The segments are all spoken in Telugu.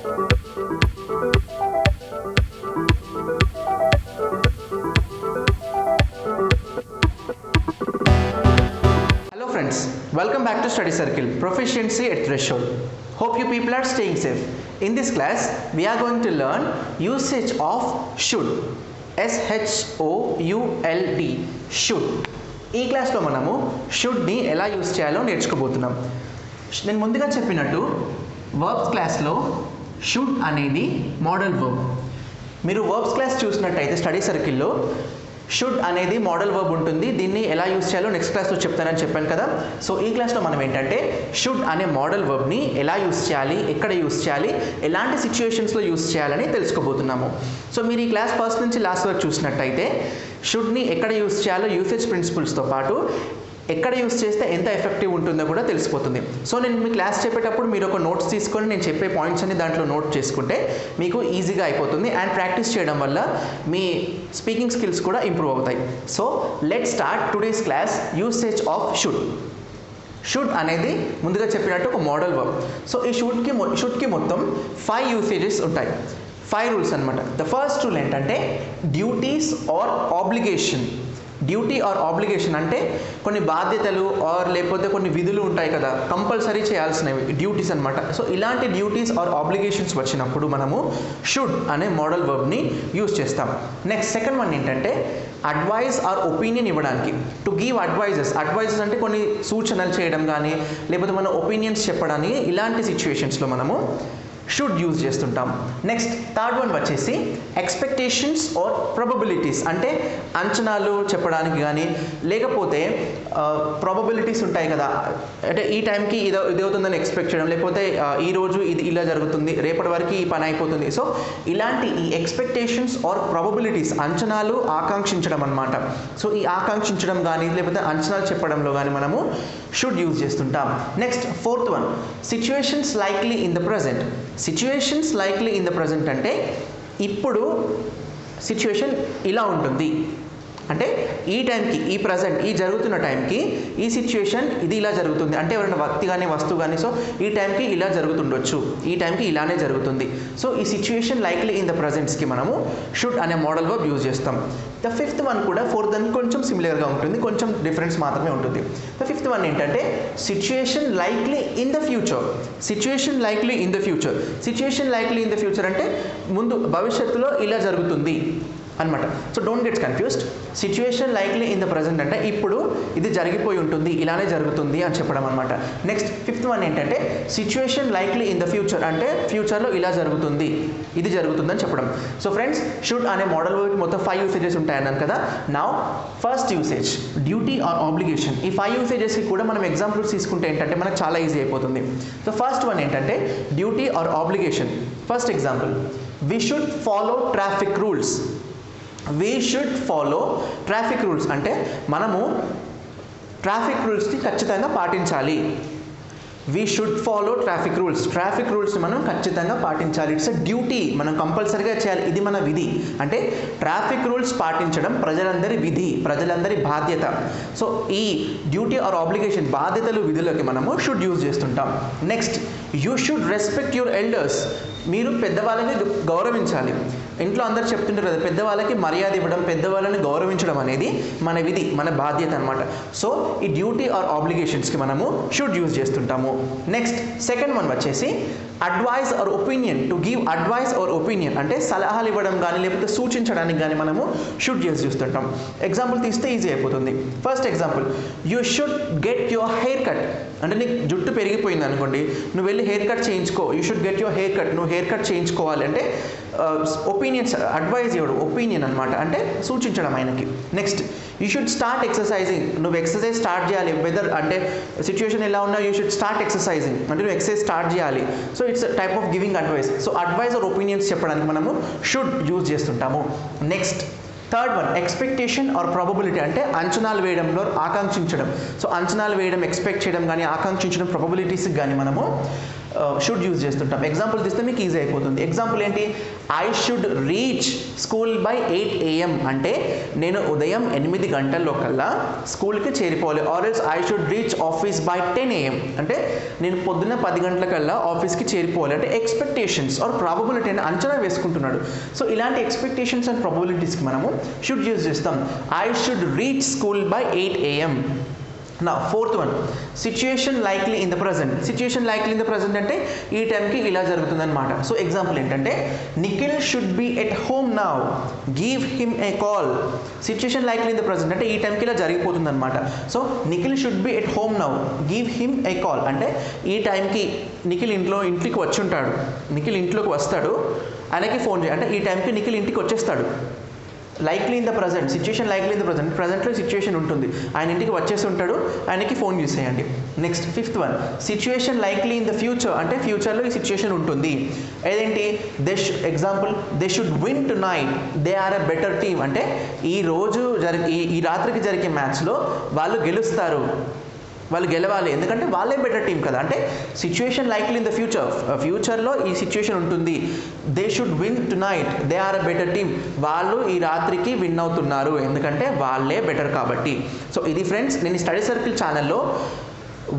Hello friends, welcome back to Study Circle, Proficiency at Threshold. Hope you people are staying safe. In this class, we are going to learn usage of should. SHOULD, should. ఈ క్లాస్లో మనము షుడ్ని ఎలా యూస్ చేయాలో నేర్చుకోబోతున్నాం. నేను ముందుగా చెప్పినట్టు వర్బ్స్ క్లాస్లో షుడ్ అనేది మోడల్ వర్బ్. మీరు వర్బ్స్ క్లాస్ చూసినట్టయితే స్టడీ సర్కిల్లో షుడ్ అనేది మోడల్ వర్బ్ ఉంటుంది. దీన్ని ఎలా యూస్ చేయాలో నెక్స్ట్ క్లాస్లో చెప్తానని చెప్పాను కదా. సో ఈ క్లాస్లో మనం ఏంటంటే షుడ్ అనే మోడల్ వర్బ్ని ఎలా యూస్ చేయాలి, ఎక్కడ యూస్ చేయాలి, ఎలాంటి సిచ్యువేషన్స్లో యూస్ చేయాలని తెలుసుకోబోతున్నాము. సో మీరు ఈ క్లాస్ ఫస్ట్ నుంచి లాస్ట్ వరకు చూసినట్టయితే షుడ్ని ఎక్కడ యూస్ చేయాలో యూసేజ్ ప్రిన్సిపల్స్తో పాటు ఎక్కడ యూస్ చేస్తే ఎంత ఎఫెక్టివ్ ఉంటుందో కూడా తెలిసిపోతుంది. సో నేను మీ క్లాస్ చెప్పేటప్పుడు మీరు ఒక నోట్స్ తీసుకొని నేను చెప్పే పాయింట్స్ అన్ని దాంట్లో నోట్ చేసుకుంటే మీకు ఈజీగా అయిపోతుంది. అండ్ ప్రాక్టీస్ చేయడం వల్ల మీ స్పీకింగ్ స్కిల్స్ కూడా ఇంప్రూవ్ అవుతాయి. So let's start today's class usage of should. Should అనేది ముందుగా చెప్పినట్టు ఒక మోడల్ వర్బ్. సో ఈ షుడ్కి మొత్తం 5 యూసేజెస్ ఉంటాయి, 5 రూల్స్ అనమాట. ద ఫస్ట్ రూల్ ఏంటంటే duties or obligation. Duty or obligation అంటే కొన్ని బాధ్యతలు ఆర్ లేకపోతే కొన్ని విధులు ఉంటాయి కదా, కంపల్సరీ చేయాల్సినవి డ్యూటీస్ అనమాట. సో ఇలాంటి డ్యూటీస్ ఆర్ ఆబ్లిగేషన్స్ వచ్చినప్పుడు మనము షుడ్ అనే మోడల్ వర్బ్ని యూస్ చేస్తాం. నెక్స్ట్ సెకండ్ వన్ ఏంటంటే అడ్వైస్ ఆర్ ఒపీనియన్ ఇవ్వడానికి. టు గివ్ అడ్వైజెస్ అంటే కొన్ని సూచనలు చేయడం కానీ లేకపోతే మన ఒపీనియన్స్ చెప్పడానికి ఇలాంటి సిచ్యువేషన్స్లో మనము షుడ్ యూజ్ చేస్తుంటాం. నెక్స్ట్ థర్డ్ వన్ వచ్చేసి ఎక్స్పెక్టేషన్స్ ఆర్ ప్రాబబిలిటీస్ అంటే అంచనాలు చెప్పడానికి కానీ లేకపోతే ప్రాబబిలిటీస్ ఉంటాయి కదా, అంటే ఈ టైంకి ఇది అవుతుందని ఎక్స్పెక్ట్ చేయడం, లేకపోతే ఈరోజు ఇది ఇలా జరుగుతుంది, రేపటి వరకు ఈ పని అయిపోతుంది. సో ఇలాంటి ఈ ఎక్స్పెక్టేషన్స్ ఆర్ ప్రాబబిలిటీస్ అంచనాలు ఆకాంక్షించడం అనమాట. సో ఈ ఆకాంక్షించడం కానీ లేకపోతే అంచనాలు చెప్పడంలో కానీ మనము షుడ్ యూజ్ చేస్తుంటాం. Next fourth one situations likely in the present. Situations likely in the present అంటే ఇప్పుడు సిచ్యువేషన్ ఇలా ఉంటుంది అంటే ఈ టైంకి ఈ ప్రజెంట్ ఈ జరుగుతున్న టైంకి ఈ సిచ్యువేషన్ ఇది ఇలా జరుగుతుంది అంటే ఎవరైనా వ్యక్తి కానీ వస్తువు కానీ సో ఈ టైంకి ఇలా జరుగుతుండొచ్చు, ఈ టైంకి ఇలానే జరుగుతుంది. సో ఈ సిచ్యువేషన్ లైక్లీ ఇన్ ద ప్రజెంట్స్కి మనము షుడ్ అనే మోడల్ వర్బ్ యూజ్ చేస్తాం. ద ఫిఫ్త్ వన్ కూడా ఫోర్త్ దానికి కొంచెం సిమిలర్గా ఉంటుంది, కొంచెం డిఫరెన్స్ మాత్రమే ఉంటుంది. ద ఫిఫ్త్ వన్ ఏంటంటే situation likely in the future. Situation likely in the future. Situation likely in the future అంటే ముందు భవిష్యత్తులో ఇలా జరుగుతుంది అనమాట. So don't gets confused. Situation likely in the present అంటే ఇప్పుడు ఇది జరిగిపోయి ఉంటుంది, ఇలానే జరుగుతుంది అని చెప్పడం అనమాట. నెక్స్ట్ ఫిఫ్త్ వన్ ఏంటంటే situation likely in the future అంటే ఫ్యూచర్లో ఇలా జరుగుతుంది, ఇది జరుగుతుందని చెప్పడం. సో ఫ్రెండ్స్ షుడ్ అనే మోడల్ వర్బ్ మొత్తం 5 యూసేజెస్ ఉంటాయన్నాను కదా. Now first usage duty or obligation. ఈ 5 యూసేజెస్కి కూడా మనం ఎగ్జాంపుల్స్ తీసుకుంటే ఏంటంటే మనకు చాలా ఈజీ అయిపోతుంది. సో ఫస్ట్ వన్ ఏంటంటే duty or obligation. First example, we should follow traffic rules. We should follow traffic rules అంటే మనము ట్రాఫిక్ రూల్స్ని ఖచ్చితంగా పాటించాలి. We should follow traffic rules. Traffic రూల్స్ని మనం ఖచ్చితంగా పాటించాలి. ఇట్స్ అ డ్యూటీ, మనం కంపల్సరీగా చేయాలి, ఇది మన విధి. అంటే ట్రాఫిక్ రూల్స్ పాటించడం ప్రజలందరి విధి, ప్రజలందరి బాధ్యత. సో ఈ డ్యూటీ ఆర్ ఆబ్లిగేషన్ బాధ్యతలు విధులకి మనము షుడ్ యూజ్ చేస్తుంటాం. Next you should respect your elders. మీరు పెద్దవాళ్ళని గౌరవించాలి. ఇంట్లో అందరు చెప్తుంటారు కదా, పెద్దవాళ్ళకి మర్యాద ఇవ్వడం, పెద్దవాళ్ళని గౌరవించడం అనేది మన విధి, మన బాధ్యత అనమాట. సో ఈ డ్యూటీ ఆర్ ఆబ్లిగేషన్స్కి మనము షుడ్ యూజ్ చేస్తుంటాము. నెక్స్ట్ సెకండ్ వన్ వచ్చేసి advice or opinion. To give advice or opinion అంటే సలహాలు ఇవ్వడం కానీ లేకపోతే సూచించడానికి కానీ మనము షుడ్ యూజ్ చేస్తుంటాం. ఎగ్జాంపుల్ తీస్తే ఈజీ అయిపోతుంది. First example, you should get your hair cut. అంటే నీకు జుట్టు పెరిగిపోయింది అనుకోండి, నువ్వు వెళ్ళి హెయిర్ కట్ చేయించుకో. You should get your hair cut. నువ్వు హెయిర్ కట్ చేయించుకోవాలి అంటే ఒపీనియన్స్, అడ్వైజ్ ఇవ్వడం, ఒపీనియన్ అనమాట, అంటే సూచించడం ఆయనకి. Next you should start exercising. నువ్వు ఎక్సర్సైజ్ స్టార్ట్ చేయాలి. వెదర్ అంటే సిచ్యువేషన్ ఎలా ఉన్నా యూ షుడ్ స్టార్ట్ ఎక్సర్సైజింగ్ అంటే నువ్వు ఎక్సర్సైజ్ స్టార్ట్ చేయాలి. So it's type of giving advice. So advice or opinions చెప్పడానికి మనము షుడ్ యూజ్ చేస్తుంటాము. Next third one expectation or probability అంటే అంచనాలు వేయడంలో ఆకాంక్షించడం. సో అంచనాలు వేయడం, ఎక్స్పెక్ట్ చేయడం కానీ ఆకాంక్షించడం, ప్రాబబిలిటీస్కి కానీ మనము షుడ్ యూజ్ చేస్తుంటాం. ఎగ్జాంపుల్ తీస్తే మీకు ఈజీ అయిపోతుంది. ఎగ్జాంపుల్ ఏంటి? I should reach school by 8 AM అంటే నేను ఉదయం 8 గంటల్లో కల్లా స్కూల్కి చేరిపోవాలి. Or else I should reach office by 10 AM అంటే నేను పొద్దున్న 10 గంటల కల్లా ఆఫీస్కి చేరిపోవాలి. అంటే ఎక్స్పెక్టేషన్స్ ఆర్ ప్రాబబిలిటీ అని అంచనా వేసుకుంటున్నాడు. సో ఇలాంటి ఎక్స్పెక్టేషన్స్ అండ్ ప్రాబబిలిటీస్కి మనము షుడ్ యూజ్ చేస్తాం. I should reach school by 8 AM. నా fourth one, situation likely in the present. Situation likely in the present అంటే ఈ టైంకి ఇలా జరుగుతుందన్నమాట. సో ఎగ్జాంపుల్ ఏంటంటే Nikhil should be at home now, give him a call. Situation likely in the present అంటే ఈ టైంకి ఇలా జరిగిపోతుంది అనమాట. So Nikhil should be at home now, give him a call అంటే ఈ టైంకి నిఖిల్ ఇంటికి వచ్చి ఉంటాడు. నిఖిల్ ఇంట్లోకి వస్తాడు, ఆయనకి ఫోన్ చేయాలి. అంటే ఈ టైంకి నిఖిల్ ఇంటికి వచ్చేస్తాడు. Likely in the present, situation likely in the present, ప్రజెంట్లో సిచ్యుయేషన్ ఉంటుంది, ఆయన ఇంటికి వచ్చేసి ఉంటాడు, ఆయనకి ఫోన్ చేసేయండి. Next fifth one, situation likely in the future అంటే ఫ్యూచర్లో ఈ సిచ్యుయేషన్ ఉంటుంది. ఏదేంటి? Example they should win tonight, they are a better team అంటే ఈ రాత్రికి జరిగే మ్యాచ్లో వాళ్ళు గెలుస్తారు, వాళ్ళు గెలవాలి, ఎందుకంటే వాళ్ళే బెటర్ టీం కదా. అంటే సిచ్యుయేషన్ లైక్లీ ఇన్ ద ఫ్యూచర్లో ఈ సిచ్యుయేషన్ ఉంటుంది. They should win tonight, they are a better team, వాళ్ళు ఈ రాత్రికి విన్ అవుతున్నారు ఎందుకంటే వాళ్ళే బెటర్ కాబట్టి. సో ఇది ఫ్రెండ్స్, నేను స్టడీ సర్కిల్ ఛానల్లో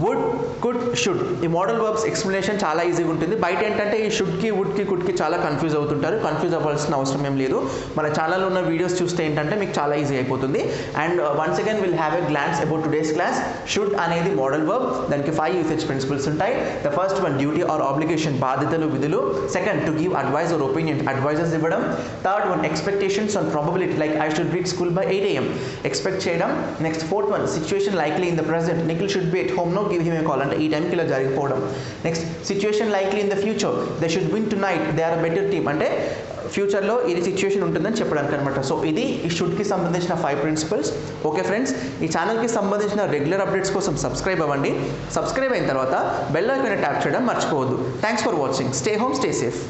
వుడ్, కుడ్, షుడ్ ఈ మోడల్ వర్బ్స్ ఎక్స్ప్లెనేషన్ చాలా ఈజీగా ఉంటుంది. బయట ఏంటంటే ఈ షుడ్కి, వుడ్కి, కుడ్కి చాలా కన్ఫ్యూజ్ అవుతుంటారు. కన్ఫ్యూజ్ అవ్వాల్సిన అవసరం ఏం లేదు. మన ఛానల్లో ఉన్న వీడియోస్ చూస్తే ఏంటంటే మీకు చాలా ఈజీ అయిపోతుంది. And once again will have a glance about today's class. Should అనేది మోడల్ వర్బ్, దానికి 5 యూసేజ్ ప్రిన్సిపల్స్ ఉంటాయి. The first one duty or obligation, బాధ్యతలు, విధులు. Second to give advice or opinion, advices ఇవ్వడం. Third one expectations on probability, like I should reach school by 8 AM expect చేయడం. Next fourth one situation likely in the present, Nikhil should be at home no, give him a call అంటే ఈ టైంకి ఇలా జరిగిపోవడం. Next situation likely in the future, they should win tonight, they are a better team అంటే ఫ్యూచర్లో ఇది సిచ్యుయేషన్ ఉంటుందని చెప్పడానికి అనమాట. సో ఇది ఈ షుడ్కి సంబంధించిన 5 ప్రిన్సిపల్స్. ఓకే ఫ్రెండ్స్, ఈ ఛానల్కి సంబంధించిన రెగ్యులర్ అప్డేట్స్ కోసం సబ్స్క్రైబ్ అవ్వండి. సబ్స్క్రైబ్ అయిన తర్వాత బెల్ ఐకాన్ ట్యాప్ చేయడం మర్చిపోవద్దు. Thanks for watching. Stay home, stay safe.